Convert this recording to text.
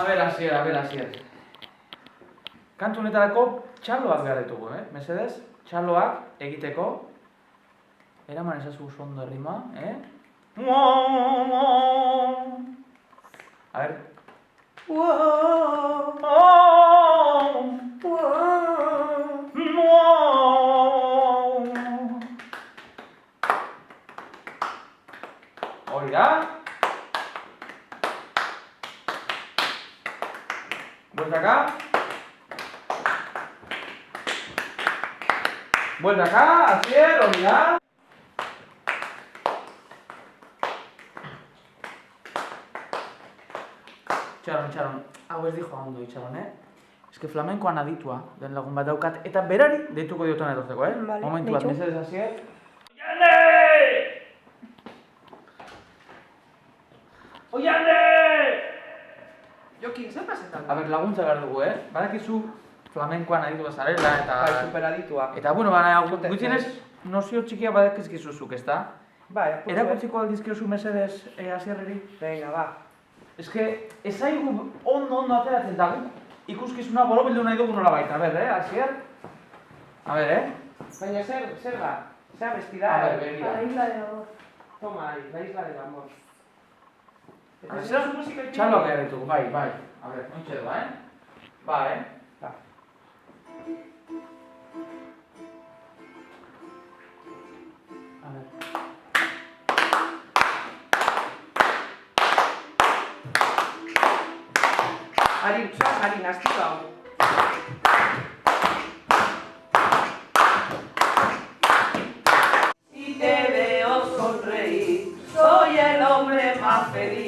Asier. Kantu honetarako txaloak behar ditugu, mesedez? Txaloak egiteko. Eraman ezazu ondo errima, A ver. Hori da. Bueltaka. Bueltaka, Asier, hori da. Txaron, hau ez dijo ondo itxaron, Ez que flamenkoan aditua, den lagun bat daukat, eta berari deituko diotan etortzeko, Vale, Momentu bat, mesedez, Asier. Oiane! Jokin, zer pasetan? A ber, laguntza behar dugu, Badakizu flamenkoan aditua zarela, eta... Bai, superaditua. Eta, bueno, baina, gutxienez, nozio txikia badakizkizuzuk, ezta? Bai, Erakutziko aldizkiozu mesedez, Asierreri? Venga, ba. Ez que, ez zaigu ondo ateratzen dago. Ikuskizuna borobildu nahi dugu nola baita, a ber, Asier? A ber, Baina zer da? Zer abestida? A ber, begira. La isla de amor. Toma ahí, la isla del amor. A ber, txaloak behar ditugu, bai. A ber, ointxe du, Ba, Ba. A ber. Ari nastitu hau. Y te veo sonreír, soy el hombre más feliz.